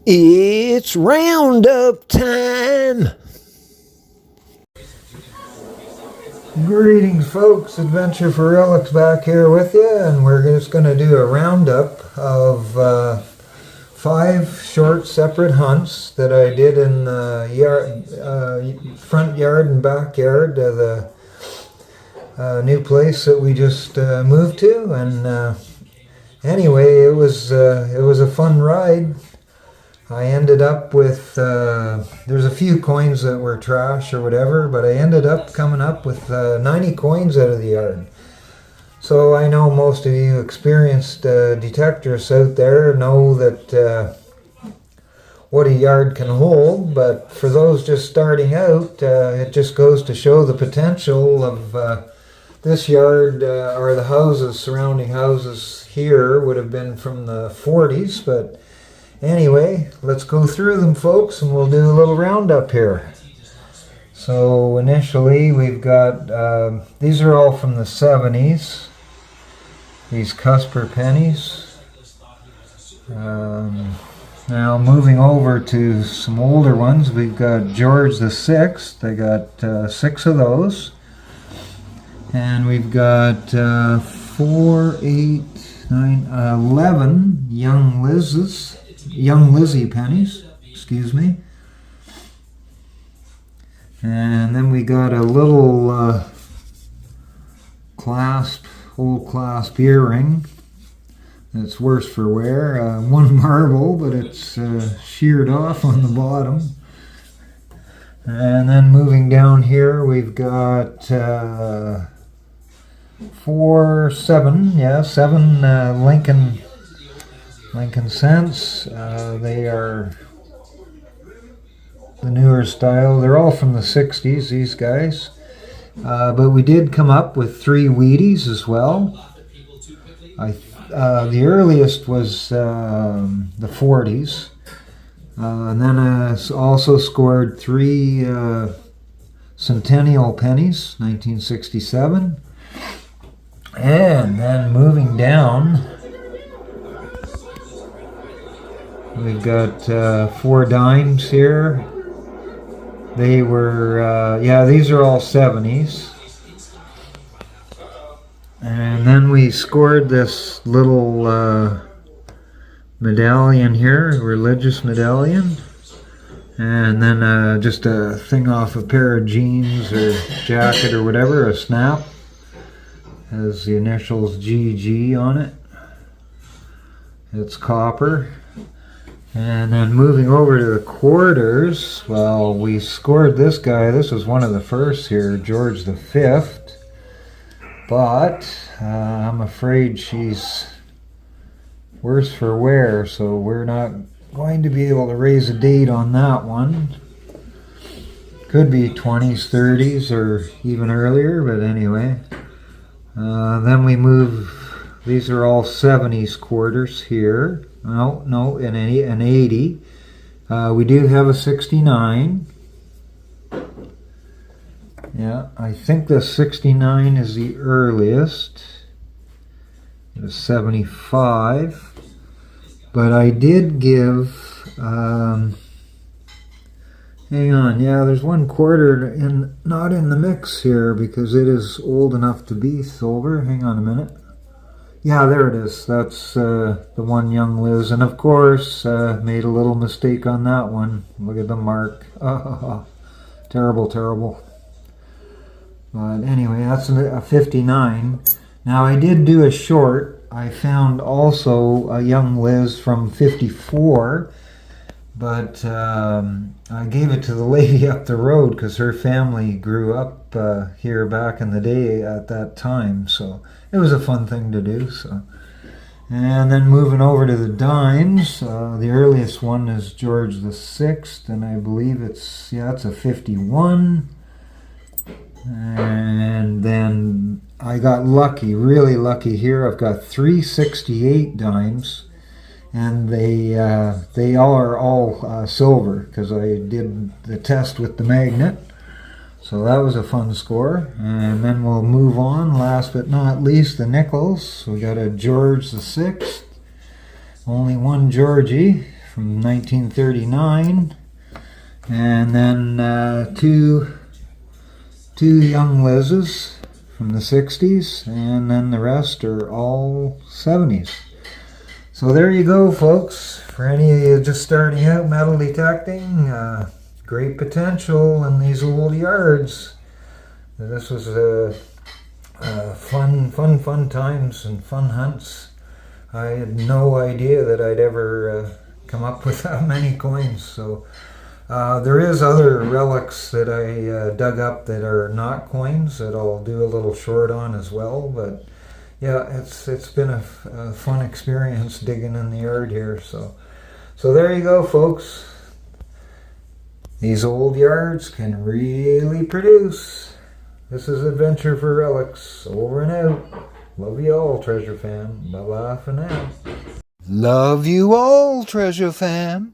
It's roundup time! Greetings, folks. Adventure for Relics back here with you, and we're just going to do a roundup of 5 short separate hunts that I did in the front yard and backyard of the new place that we just moved to. And anyway, it was a fun ride. I ended up with, there's a few coins that were trash or whatever, but I ended up coming up with 90 coins out of the yard. So I know most of you experienced detectorists out there know that what a yard can hold, but for those just starting out, it just goes to show the potential of this yard, or the houses, surrounding houses here would have been from the 40s, but anyway, let's go through them, folks, and we'll do a little roundup here. So initially we've got, these are all from the 70s, these Cusper pennies. Now moving over to some older ones, we've got George the Sixth. I got 6 of those. And we've got 4, 8, 9, 11 Young Lizzie pennies, excuse me. And then we got a little old clasp earring. It's worse for wear. One marble, but it's sheared off on the bottom. And then moving down here, we've got 7 Lincoln cents. They are the newer style. They're all from the 60s, these guys. But we did come up with 3 Wheaties as well. The earliest was the 40s. And then I also scored 3 Centennial pennies, 1967. And then moving down, we've got 4 dimes here. They were, these are all 70s. And then we scored this little medallion here, religious medallion. And then just a thing off a pair of jeans or jacket or whatever, a snap. Has the initials GG on it. It's copper. And then moving over to the quarters, well, we scored this guy. This was one of the first here, George the Fifth. But I'm afraid she's worse for wear, so we're not going to be able to raise a date on that one. Could be 20s, 30s, or even earlier, but anyway. Then we move, these are all 70s quarters here. No, an 80. We do have a 69. Yeah, I think the 69 is the earliest. The 75. But I did give, hang on, yeah, there's 1 quarter not in the mix here because it is old enough to be silver. Hang on a minute. Yeah, there it is. That's the one Young Liz. And of course, made a little mistake on that one. Look at the mark. Terrible, terrible. But anyway, that's a 59. Now, I did do a short. I found also a Young Liz from 54. But I gave it to the lady up the road because her family grew up here back in the day at that time. So it was a fun thing to do. So, and then moving over to the dimes, the earliest one is George the Sixth, and I believe it's a 51. And then I got lucky, really lucky here. I've got 3 68 dimes. and they are all silver because I did the test with the magnet. So that was a fun score. And then we'll move on. Last but not least, the nickels. We got a George VI, only one Georgie from 1939, and then two young Liz's from the 60s, and then the rest are all 70s. So there you go, folks. For any of you just starting out metal detecting, great potential in these old yards. This was fun times and fun hunts. I had no idea that I'd ever come up with that many coins. So there is other relics that I dug up that are not coins that I'll do a little short on as well. But yeah, it's been a fun experience digging in the yard here. So there you go, folks. These old yards can really produce. This is Adventure for Relics. Over and out. Love you all, Treasure Fam. Bye-bye for now. Love you all, Treasure Fam.